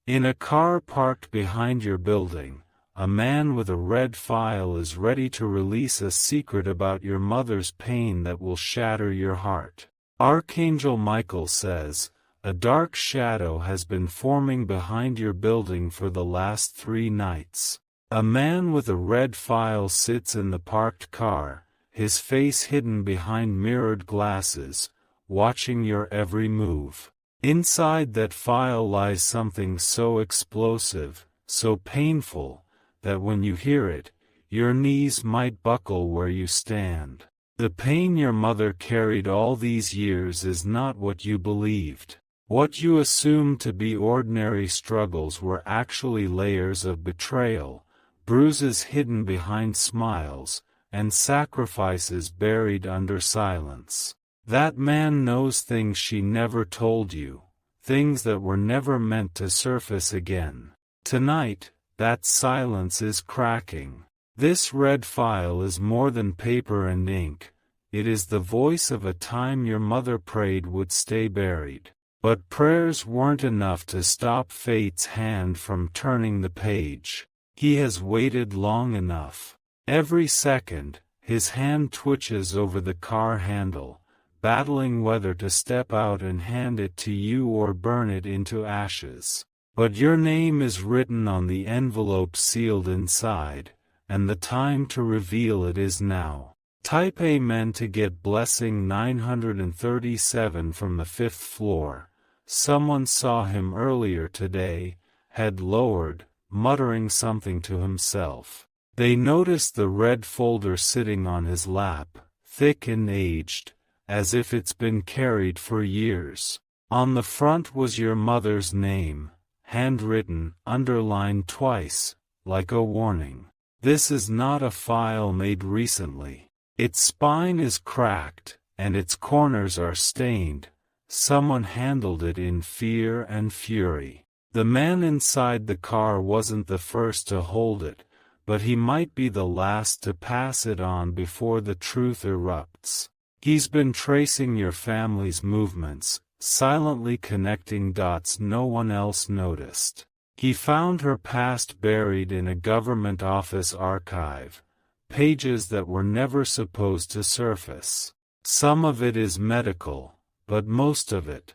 In a car parked behind your building, a man with a red file is ready to release a secret about your mother's pain that will shatter your heart. Archangel Michael says, "A dark shadow has been forming behind your building for the last 3 nights. A man with a red file sits in the parked car, his face hidden behind mirrored glasses, watching your every move. Inside that file lies something so explosive, so painful, that when you hear it, your knees might buckle where you stand. The pain your mother carried all these years is not what you believed. What you assumed to be ordinary struggles were actually layers of betrayal, bruises hidden behind smiles, and sacrifices buried under silence. That man knows things she never told you, things that were never meant to surface again. Tonight, that silence is cracking. This red file is more than paper and ink. It is the voice of a time your mother prayed would stay buried. But prayers weren't enough to stop fate's hand from turning the page. He has waited long enough. Every second, his hand twitches over the car handle, battling whether to step out and hand it to you or burn it into ashes. But your name is written on the envelope sealed inside, and the time to reveal it is now. Type Amen to get blessing 937 from the 5th floor. Someone saw him earlier today, head lowered, muttering something to himself. They noticed the red folder sitting on his lap, thick and aged, as if it's been carried for years. On the front was your mother's name, handwritten, underlined twice, like a warning. This is not a file made recently. Its spine is cracked, and its corners are stained. Someone handled it in fear and fury. The man inside the car wasn't the first to hold it, but he might be the last to pass it on before the truth erupts. He's been tracing your family's movements, silently connecting dots no one else noticed. He found her past buried in a government office archive, pages that were never supposed to surface. Some of it is medical, but most of it,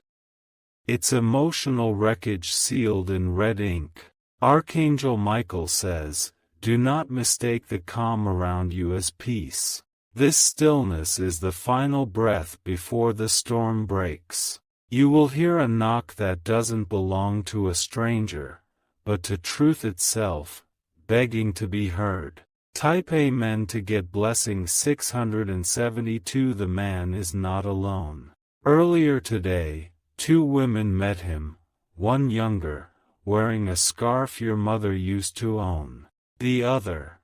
it's emotional wreckage sealed in red ink. Archangel Michael says, "Do not mistake the calm around you as peace. This stillness is the final breath before the storm breaks. You will hear a knock that doesn't belong to a stranger, but to truth itself, begging to be heard." Type Amen to get blessing 672. The man is not alone. Earlier today, 2 women met him, one younger, wearing a scarf your mother used to own. The other,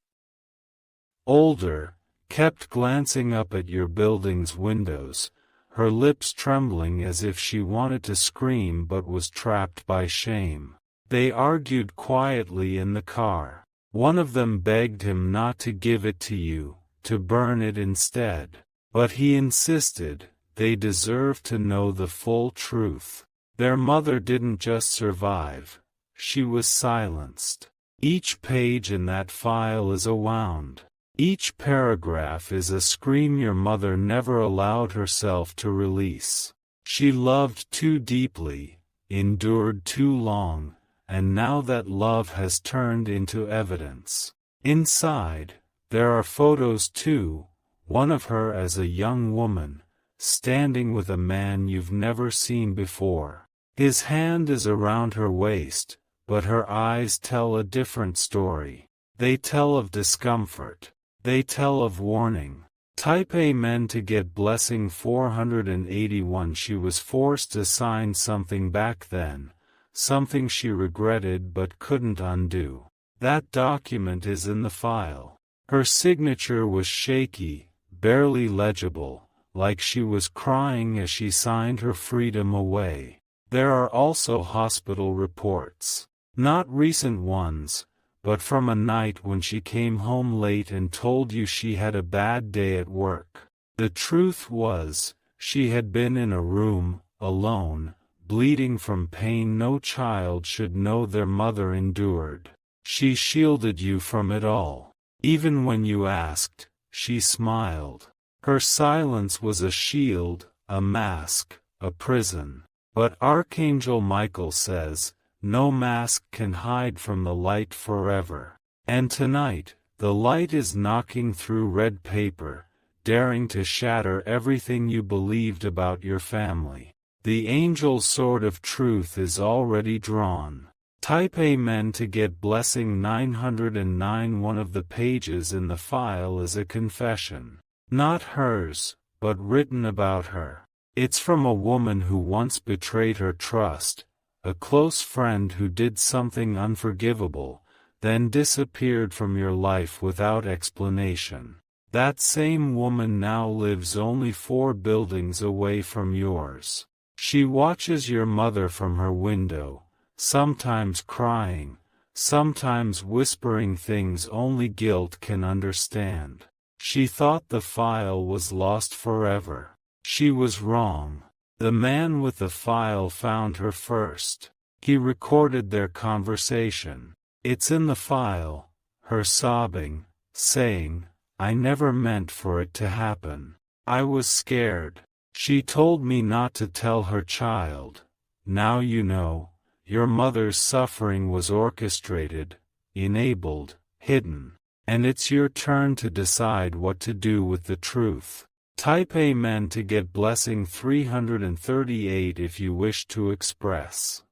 older, kept glancing up at your building's windows, her lips trembling as if she wanted to scream but was trapped by shame. They argued quietly in the car. One of them begged him not to give it to you, to burn it instead. But he insisted, they deserved to know the full truth. Their mother didn't just survive, she was silenced. Each page in that file is a wound. Each paragraph is a scream your mother never allowed herself to release. She loved too deeply, endured too long, and now that love has turned into evidence. Inside, there are photos too, one of her as a young woman, standing with a man you've never seen before. His hand is around her waist, but her eyes tell a different story. They tell of discomfort. They tell of warning. Type Amen to get blessing 481. She was forced to sign something back then, something she regretted but couldn't undo. That document is in the file. Her signature was shaky, barely legible, like she was crying as she signed her freedom away. There are also hospital reports. Not recent ones, but from a night when she came home late and told you she had a bad day at work. The truth was, she had been in a room, alone, bleeding from pain no child should know their mother endured. She shielded you from it all. Even when you asked, she smiled. Her silence was a shield, a mask, a prison. But Archangel Michael says, no mask can hide from the light forever. And tonight, the light is knocking through red paper, daring to shatter everything you believed about your family. The angel's sword of truth is already drawn. Type Amen to get blessing 909. One of the pages in the file is a confession. Not hers, but written about her. It's from a woman who once betrayed her trust, a close friend who did something unforgivable, then disappeared from your life without explanation. That same woman now lives only 4 buildings away from yours. She watches your mother from her window, sometimes crying, sometimes whispering things only guilt can understand. She thought the file was lost forever. She was wrong. The man with the file found her first. He recorded their conversation. It's in the file, her sobbing, saying, I never meant for it to happen. I was scared. She told me not to tell her child. Now you know, your mother's suffering was orchestrated, enabled, hidden. And it's your turn to decide what to do with the truth. Type Amen to get blessing 338 if you wish to express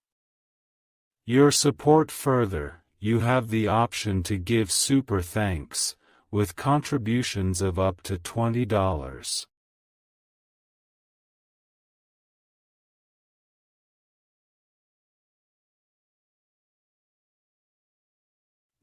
your support further. You have the option to give super thanks, with contributions of up to $20.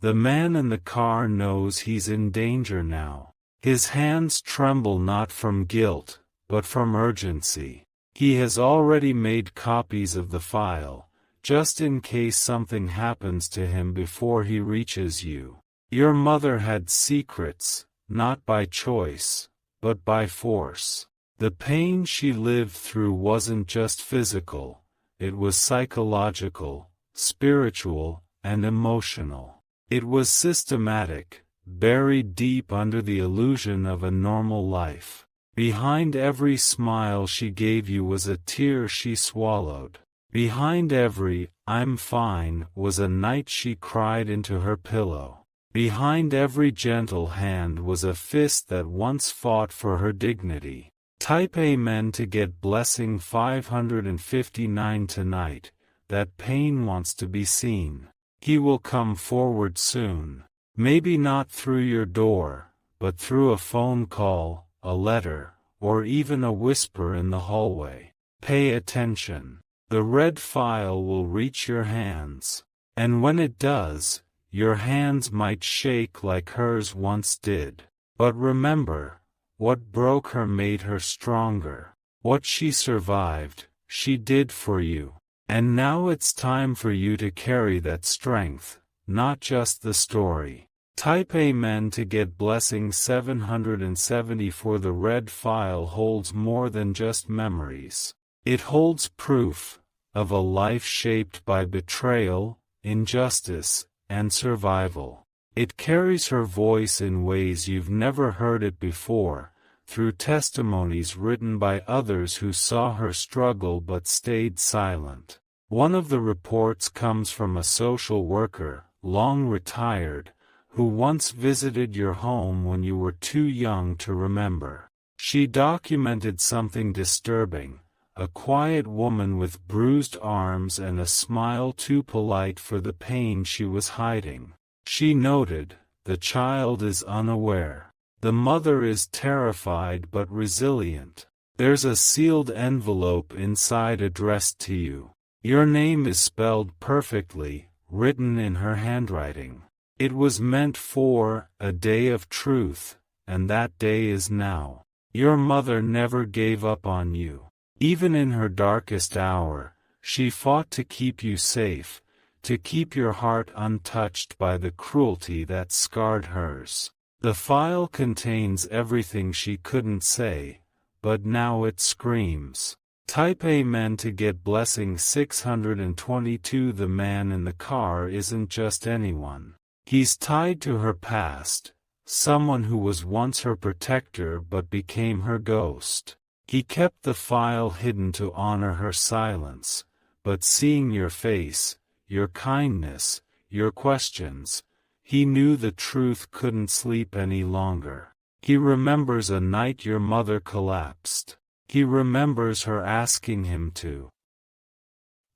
The man in the car knows he's in danger now. His hands tremble not from guilt, but from urgency. He has already made copies of the file, just in case something happens to him before he reaches you. Your mother had secrets, not by choice, but by force. The pain she lived through wasn't just physical, it was psychological, spiritual, and emotional. It was systematic, buried deep under the illusion of a normal life. Behind every smile she gave you was a tear she swallowed. Behind every, I'm fine, was a night she cried into her pillow. Behind every gentle hand was a fist that once fought for her dignity. Type Amen to get blessing 559 tonight. That pain wants to be seen. He will come forward soon. Maybe not through your door, but through a phone call, a letter, or even a whisper in the hallway. Pay attention. The red file will reach your hands. And when it does, your hands might shake like hers once did. But remember, what broke her made her stronger. What she survived, she did for you. And now it's time for you to carry that strength, not just the story. Type Amen to get blessing 774. The red file holds more than just memories. It holds proof of a life shaped by betrayal, injustice, and survival. It carries her voice in ways you've never heard it before, through testimonies written by others who saw her struggle but stayed silent. One of the reports comes from a social worker, long retired, who once visited your home when you were too young to remember. She documented something disturbing, a quiet woman with bruised arms and a smile too polite for the pain she was hiding. She noted, the child is unaware. The mother is terrified but resilient. There's a sealed envelope inside addressed to you. Your name is spelled perfectly, written in her handwriting. It was meant for a day of truth, and that day is now. Your mother never gave up on you. Even in her darkest hour, she fought to keep you safe, to keep your heart untouched by the cruelty that scarred hers. The file contains everything she couldn't say, but now it screams. Type Amen to get blessing 622. The man in the car isn't just anyone. He's tied to her past, someone who was once her protector but became her ghost. He kept the file hidden to honor her silence, but seeing your face, your kindness, your questions, he knew the truth couldn't sleep any longer. He remembers a night your mother collapsed. He remembers her asking him to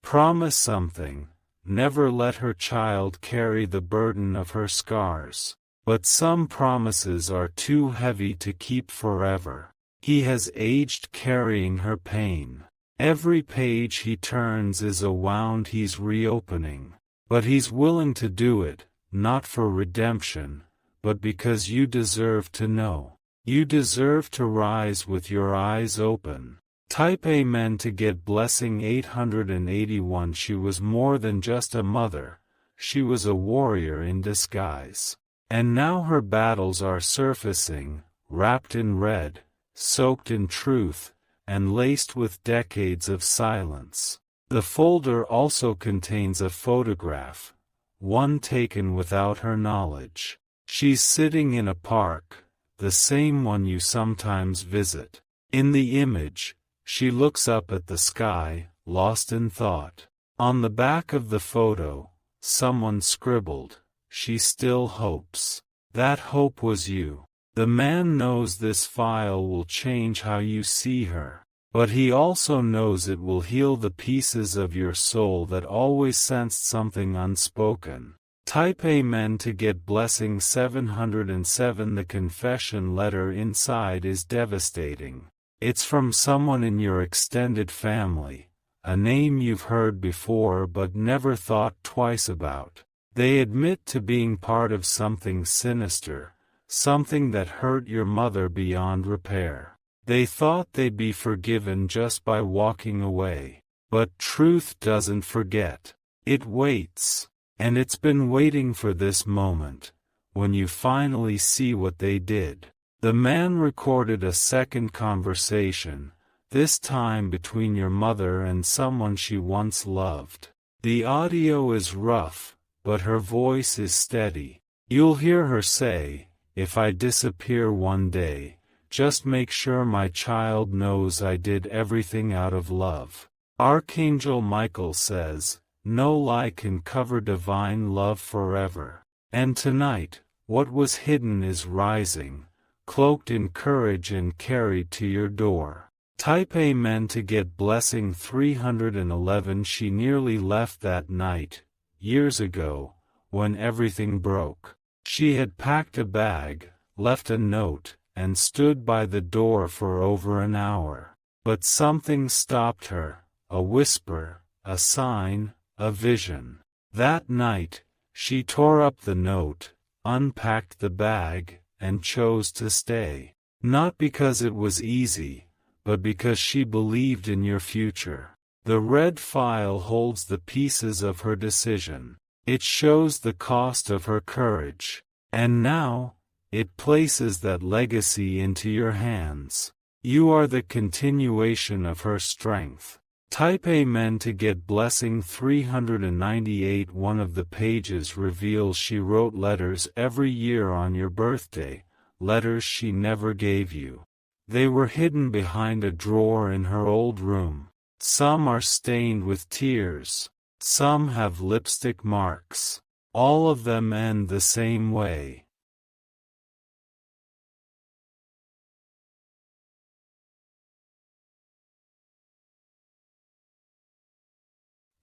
promise something, never let her child carry the burden of her scars. But some promises are too heavy to keep forever. He has aged carrying her pain. Every page he turns is a wound he's reopening. But he's willing to do it, not for redemption, but because you deserve to know. You deserve to rise with your eyes open. Type Amen to get blessing 881. She was more than just a mother. She was a warrior in disguise. And now her battles are surfacing, wrapped in red, soaked in truth, and laced with decades of silence. The folder also contains a photograph, one taken without her knowledge. She's sitting in a park, the same one you sometimes visit. In the image, she looks up at the sky, lost in thought. On the back of the photo, someone scribbled, "She still hopes." That hope was you. The man knows this file will change how you see her, but he also knows it will heal the pieces of your soul that always sensed something unspoken. Type Amen to get blessing 707. The confession letter inside is devastating. It's from someone in your extended family, a name you've heard before but never thought twice about. They admit to being part of something sinister, something that hurt your mother beyond repair. They thought they'd be forgiven just by walking away. But truth doesn't forget. It waits. And it's been waiting for this moment, when you finally see what they did. The man recorded a second conversation, this time between your mother and someone she once loved. The audio is rough, but her voice is steady. You'll hear her say, "If I disappear one day, just make sure my child knows I did everything out of love." Archangel Michael says, "No lie can cover divine love forever." And tonight, what was hidden is rising, cloaked in courage and carried to your door. Type Amen to get blessing 311. She nearly left that night, years ago, when everything broke. She had packed a bag, left a note, and stood by the door for over an hour. But something stopped her, a whisper, a sign, a vision. That night, she tore up the note, unpacked the bag, and chose to stay. Not because it was easy, but because she believed in your future. The red file holds the pieces of her decision. It shows the cost of her courage. And now, it places that legacy into your hands. You are the continuation of her strength. Type Amen to get blessing 398. One of the pages reveals she wrote letters every year on your birthday, letters she never gave you. They were hidden behind a drawer in her old room. Some are stained with tears. Some have lipstick marks. All of them end the same way.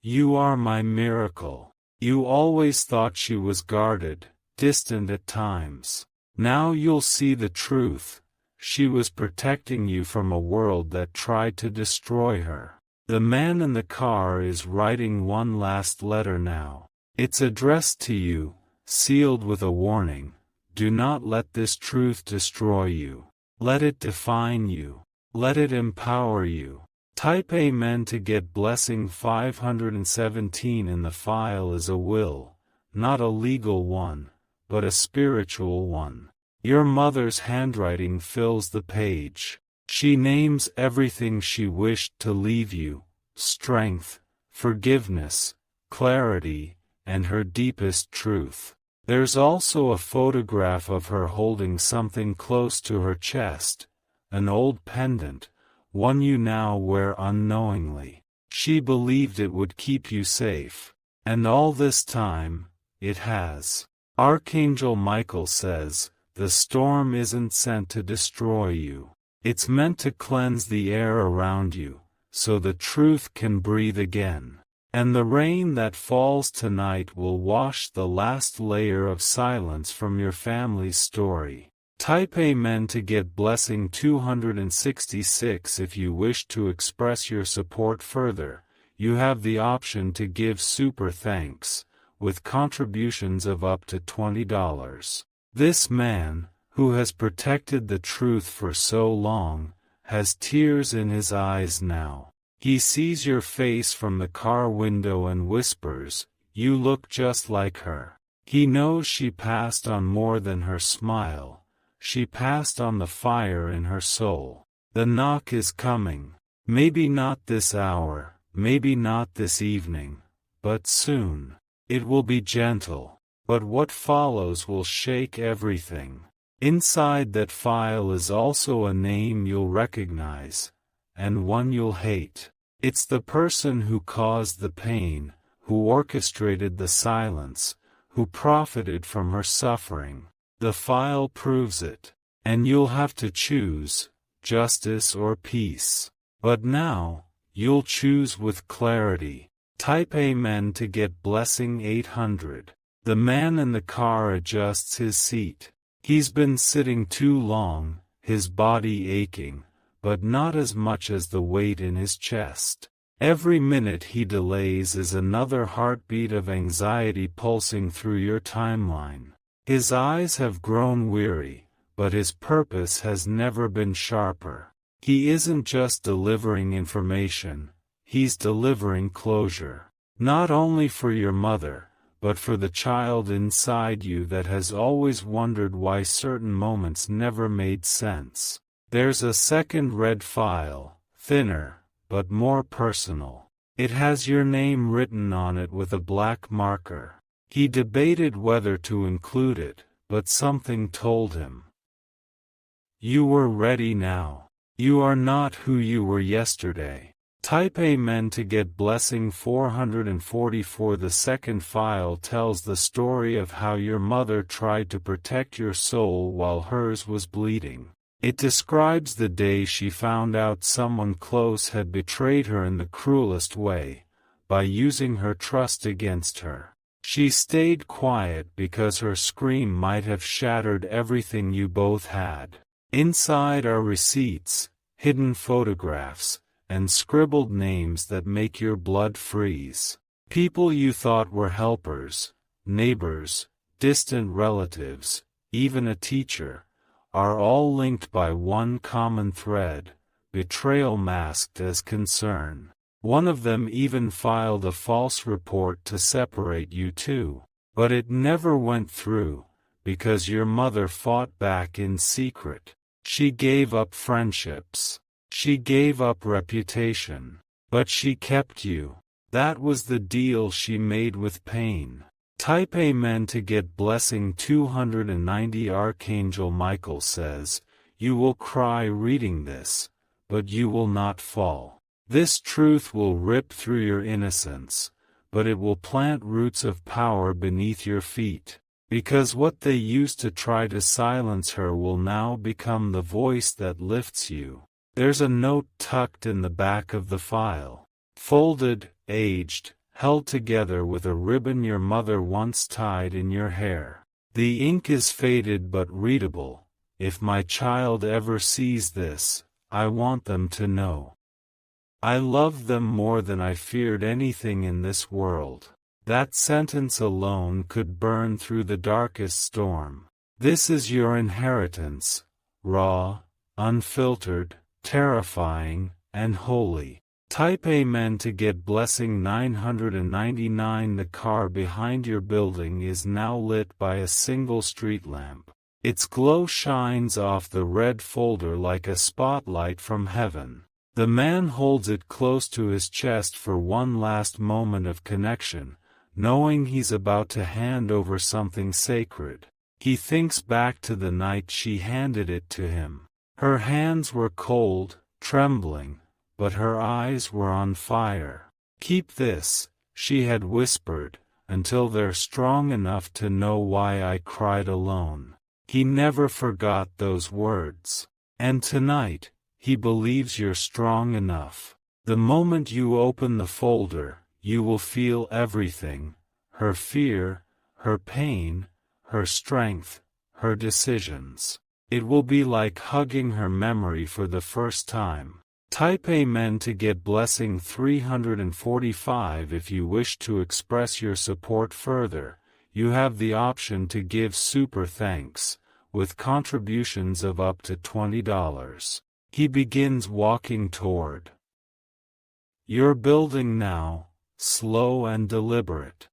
You are my miracle. You always thought she was guarded, distant at times. Now you'll see the truth. She was protecting you from a world that tried to destroy her. The man in the car is writing one last letter now. It's addressed to you, sealed with a warning. Do not let this truth destroy you. Let it define you. Let it empower you. Type Amen to get blessing 517. In the file is a will, not a legal one, but a spiritual one. Your mother's handwriting fills the page. She names everything she wished to leave you: strength, forgiveness, clarity, and her deepest truth. There's also a photograph of her holding something close to her chest, an old pendant, one you now wear unknowingly. She believed it would keep you safe. And all this time, it has. Archangel Michael says, the storm isn't sent to destroy you. It's meant to cleanse the air around you, so the truth can breathe again. And the rain that falls tonight will wash the last layer of silence from your family's story. Type Amen to get blessing 266. If you wish to express your support further, you have the option to give super thanks, with contributions of up to $20. This man, who has protected the truth for so long, has tears in his eyes now. He sees your face from the car window and whispers, "You look just like her." He knows she passed on more than her smile. She passed on the fire in her soul. The knock is coming. Maybe not this hour, maybe not this evening, but soon. It will be gentle, but what follows will shake everything. Inside that file is also a name you'll recognize, and one you'll hate. It's the person who caused the pain, who orchestrated the silence, who profited from her suffering. The file proves it, and you'll have to choose, justice or peace. But now, you'll choose with clarity. Type Amen to get blessing 800. The man in the car adjusts his seat. He's been sitting too long, his body aching, but not as much as the weight in his chest. Every minute he delays is another heartbeat of anxiety pulsing through your timeline. His eyes have grown weary, but his purpose has never been sharper. He isn't just delivering information, he's delivering closure. Not only for your mother, but for the child inside you that has always wondered why certain moments never made sense. There's a second red file, thinner, but more personal. It has your name written on it with a black marker. He debated whether to include it, but something told him. You were ready now. You are not who you were yesterday. Type Amen to get blessing 444. The second file tells the story of how your mother tried to protect your soul while hers was bleeding. It describes the day she found out someone close had betrayed her in the cruelest way, by using her trust against her. She stayed quiet because her scream might have shattered everything you both had. Inside are receipts, hidden photographs, and scribbled names that make your blood freeze. People you thought were helpers, neighbors, distant relatives, even a teacher, are all linked by one common thread: betrayal masked as concern. One of them even filed a false report to separate you two. But it never went through, because your mother fought back in secret. She gave up friendships. She gave up reputation. But she kept you. That was the deal she made with pain. Type Amen to get blessing 290. Archangel Michael says, you will cry reading this, but you will not fall. This truth will rip through your innocence, but it will plant roots of power beneath your feet. Because what they used to try to silence her will now become the voice that lifts you. There's a note tucked in the back of the file. Folded, aged, held together with a ribbon your mother once tied in your hair. The ink is faded but readable. If my child ever sees this, I want them to know. I love them more than I feared anything in this world. That sentence alone could burn through the darkest storm. This is your inheritance, raw, unfiltered, terrifying, and holy. Type Amen to get blessing 999. The car behind your building is now lit by a single street lamp. Its glow shines off the red folder like a spotlight from heaven. The man holds it close to his chest for one last moment of connection, knowing he's about to hand over something sacred. He thinks back to the night she handed it to him. Her hands were cold, trembling, but her eyes were on fire. "Keep this," she had whispered, "until they're strong enough to know why I cried alone." He never forgot those words. And tonight, he believes you're strong enough. The moment you open the folder, you will feel everything: her fear, her pain, her strength, her decisions. It will be like hugging her memory for the first time. Type Amen to get blessing 345. If you wish to express your support further, you have the option to give super thanks, with contributions of up to $20. He begins walking toward your building now, slow and deliberate.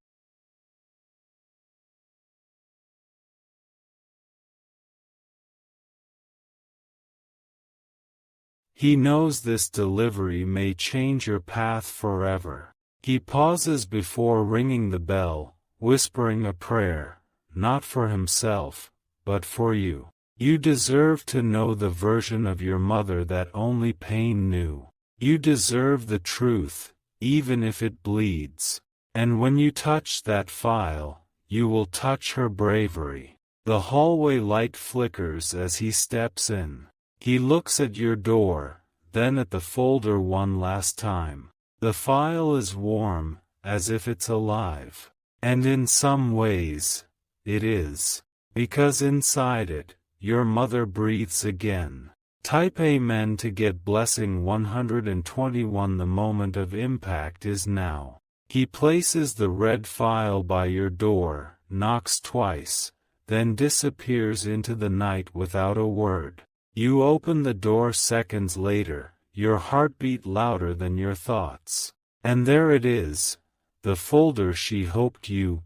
He knows this delivery may change your path forever. He pauses before ringing the bell, whispering a prayer, not for himself, but for you. You deserve to know the version of your mother that only pain knew. You deserve the truth, even if it bleeds. And when you touch that file, you will touch her bravery. The hallway light flickers as he steps in. He looks at your door, then at the folder one last time. The file is warm, as if it's alive. And in some ways, it is. Because inside it, your mother breathes again. Type Amen to get blessing 121. The moment of impact is now. He places the red file by your door, knocks twice, then disappears into the night without a word. You open the door seconds later, your heartbeat louder than your thoughts. And there it is, the folder she hoped you'd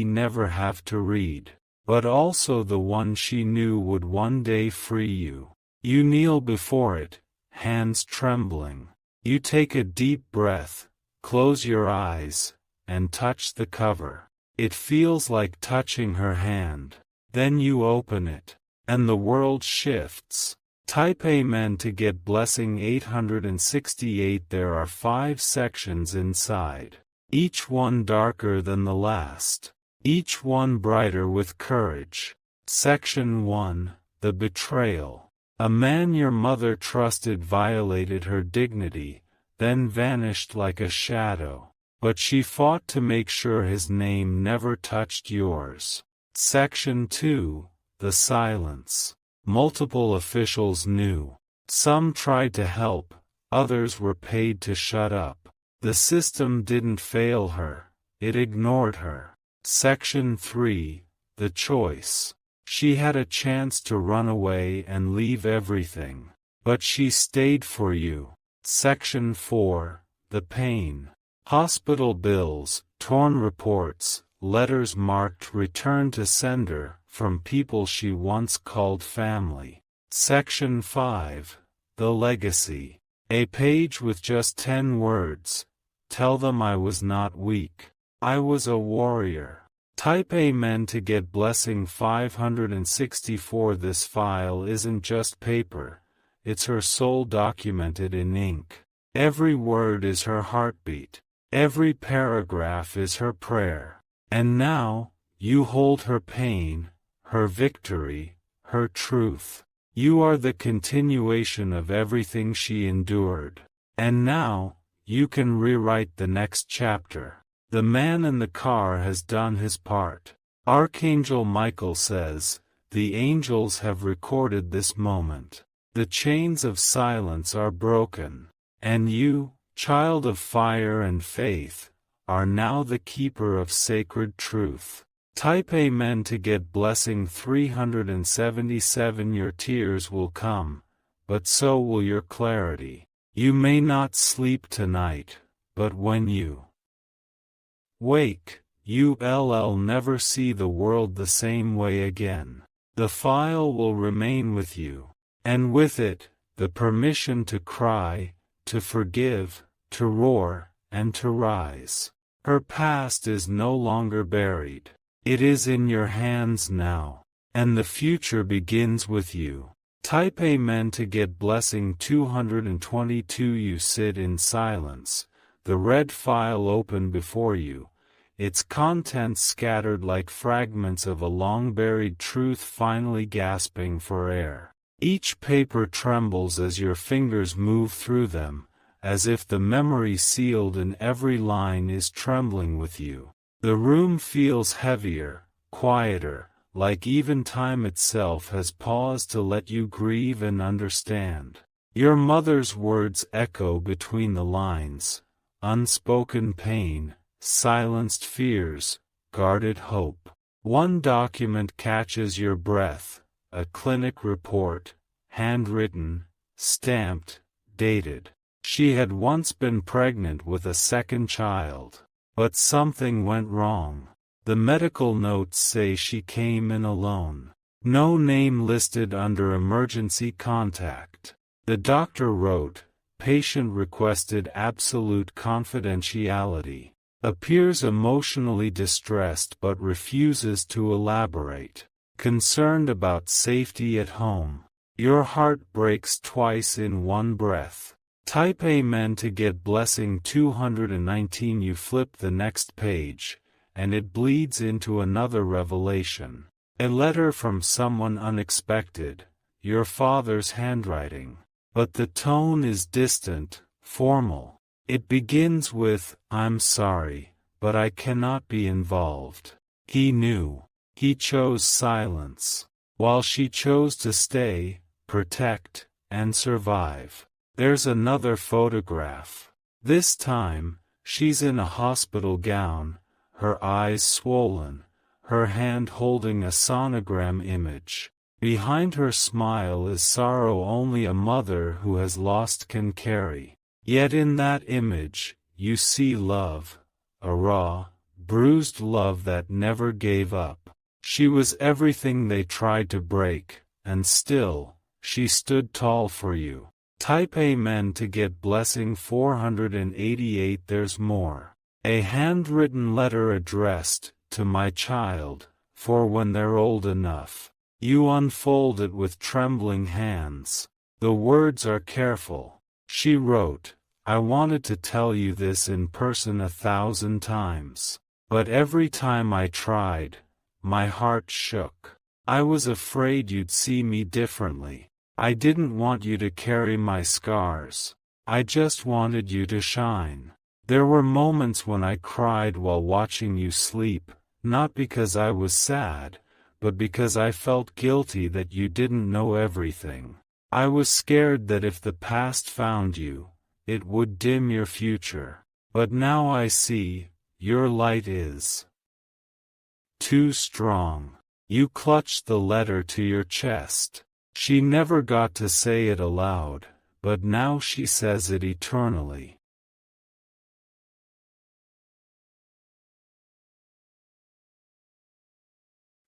never have to read, but also the one she knew would one day free you. You kneel before it, hands trembling. You take a deep breath, close your eyes, and touch the cover. It feels like touching her hand. Then you open it, and the world shifts. Type Amen to get blessing 868. There are 5 sections inside, each one darker than the last, each one brighter with courage. Section 1, The Betrayal. A man your mother trusted violated her dignity, then vanished like a shadow. But she fought to make sure his name never touched yours. Section 2, The Silence. Multiple officials knew. Some tried to help, others were paid to shut up. The system didn't fail her, it ignored her. Section 3, The Choice. She had a chance to run away and leave everything, but she stayed for you. Section 4, The Pain. Hospital bills, torn reports, letters marked return to sender, from people she once called family. Section 5, The Legacy. A page with just 10 words. Tell them I was not weak. I was a warrior. Type Amen to get blessing 564. This file isn't just paper, it's her soul documented in ink. Every word is her heartbeat. Every paragraph is her prayer. And now, you hold her pain, her victory, her truth. You are the continuation of everything she endured. And now, you can rewrite the next chapter. The man in the car has done his part. Archangel Michael says, the angels have recorded this moment. The chains of silence are broken. And you, child of fire and faith, are now the keeper of sacred truth. Type Amen to get blessing 377. Your tears will come, but so will your clarity. You may not sleep tonight, but when you wake, you'll never see the world the same way again. The file will remain with you. And with it, the permission to cry, to forgive, to roar, and to rise. Her past is no longer buried. It is in your hands now. And the future begins with you. Type Amen to get blessing 222. You sit in silence, the red file open before you, its contents scattered like fragments of a long-buried truth finally gasping for air. Each paper trembles as your fingers move through them, as if the memory sealed in every line is trembling with you. The room feels heavier, quieter, like even time itself has paused to let you grieve and understand. Your mother's words echo between the lines, unspoken pain, silenced fears, guarded hope. One document catches your breath, a clinic report, handwritten, stamped, dated. She had once been pregnant with a second child, but something went wrong. The medical notes say she came in alone. No name listed under emergency contact. The doctor wrote, "Patient requested absolute confidentiality." Appears emotionally distressed but refuses to elaborate. Concerned about safety at home. Your heart breaks twice in one breath. Type Amen to get blessing 219. You flip the next page, and it bleeds into another revelation. A letter from someone unexpected, your father's handwriting. But the tone is distant, formal. It begins with, "I'm sorry, but I cannot be involved." He knew. He chose silence, while she chose to stay, protect, and survive. There's another photograph. This time, she's in a hospital gown, her eyes swollen, her hand holding a sonogram image. Behind her smile is sorrow only a mother who has lost can carry. Yet in that image, you see love, a raw, bruised love that never gave up. She was everything they tried to break, and still, she stood tall for you. Type Amen to get blessing 488. There's more. A handwritten letter addressed, "To my child, for when they're old enough." You unfold it with trembling hands. The words are careful. She wrote, "I wanted to tell you this in person 1,000 times. But every time I tried, my heart shook. I was afraid you'd see me differently. I didn't want you to carry my scars. I just wanted you to shine. There were moments when I cried while watching you sleep, not because I was sad, but because I felt guilty that you didn't know everything. I was scared that if the past found you, it would dim your future. But now I see, your light is too strong." You clutched the letter to your chest. She never got to say it aloud, but now she says it eternally.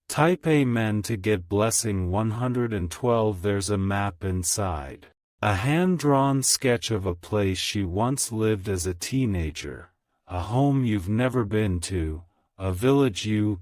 Type Amen to get blessing 112. There's a map inside. A hand-drawn sketch of a place she once lived as a teenager, a home you've never been to, a village you've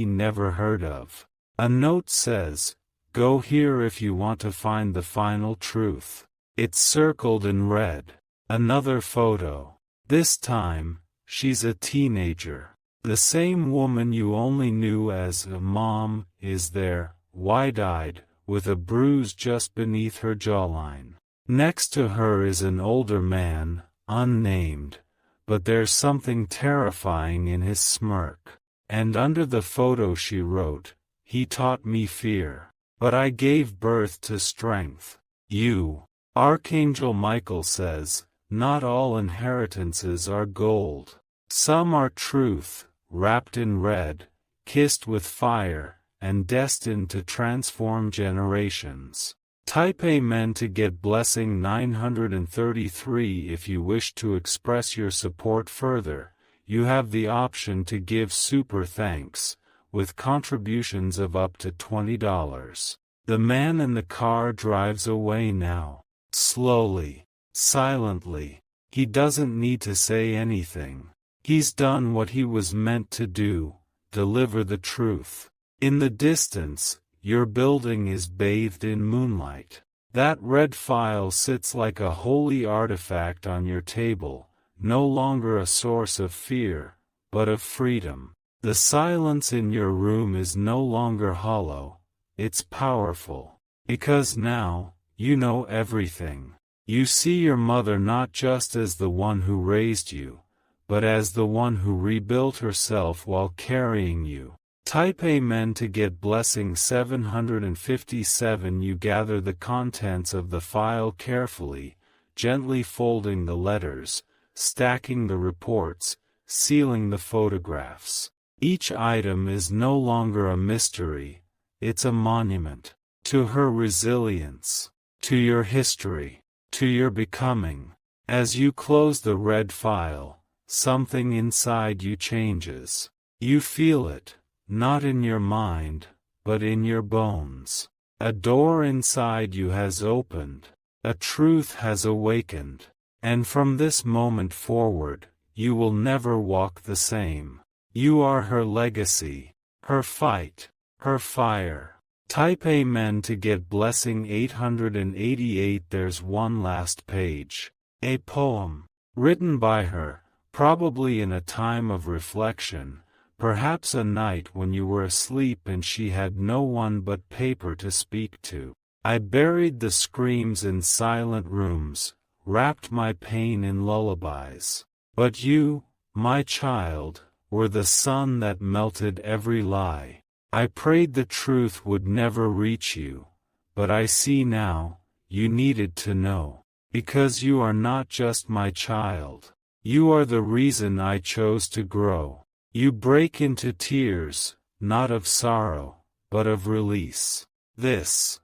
never heard of. A note says, "Go here if you want to find the final truth." It's circled in red. Another photo. This time, she's a teenager. The same woman you only knew as a mom is there, wide-eyed, with a bruise just beneath her jawline. Next to her is an older man, unnamed, but there's something terrifying in his smirk. And under the photo she wrote, "He taught me fear, but I gave birth to strength." You. Archangel Michael says, "Not all inheritances are gold. Some are truth, wrapped in red, kissed with fire, and destined to transform generations." Type Amen to get blessing 933. If you wish to express your support further, you have the option to give super thanks, with contributions of up to $20. The man in the car drives away now. Slowly, silently. He doesn't need to say anything. He's done what he was meant to do, deliver the truth. In the distance, your building is bathed in moonlight. That red file sits like a holy artifact on your table, no longer a source of fear, but of freedom. The silence in your room is no longer hollow, it's powerful. Because now, you know everything. You see your mother not just as the one who raised you, but as the one who rebuilt herself while carrying you. Type Amen to get blessing 757. You gather the contents of the file carefully, gently folding the letters, stacking the reports, sealing the photographs. Each item is no longer a mystery, it's a monument to her resilience, to your history, to your becoming. As you close the red file, something inside you changes. You feel it, not in your mind, but in your bones. A door inside you has opened, a truth has awakened, and from this moment forward, you will never walk the same. You are her legacy, her fight, her fire. Type Amen to get blessing 888. There's one last page. A poem, written by her, probably in a time of reflection, perhaps a night when you were asleep and she had no one but paper to speak to. I buried the screams in silent rooms, wrapped my pain in lullabies. But you, my child, were the sun that melted every lie. I prayed the truth would never reach you, but I see now, you needed to know. Because you are not just my child. You are the reason I chose to grow. You break into tears, not of sorrow, but of release. This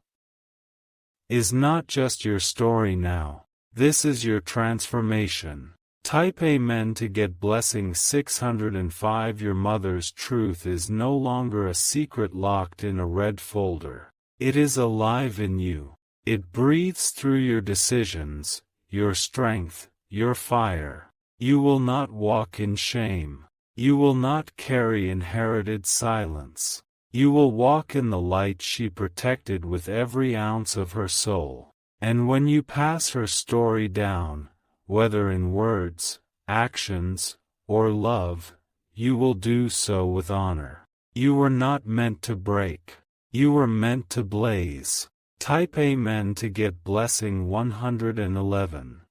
is not just your story now. This is your transformation. Type Amen to get blessing 605. Your mother's truth is no longer a secret locked in a red folder. It is alive in you. It breathes through your decisions, your strength, your fire. You will not walk in shame. You will not carry inherited silence. You will walk in the light she protected with every ounce of her soul. And when you pass her story down, whether in words, actions, or love, you will do so with honor. You were not meant to break. You were meant to blaze. Type Amen to get blessing 111.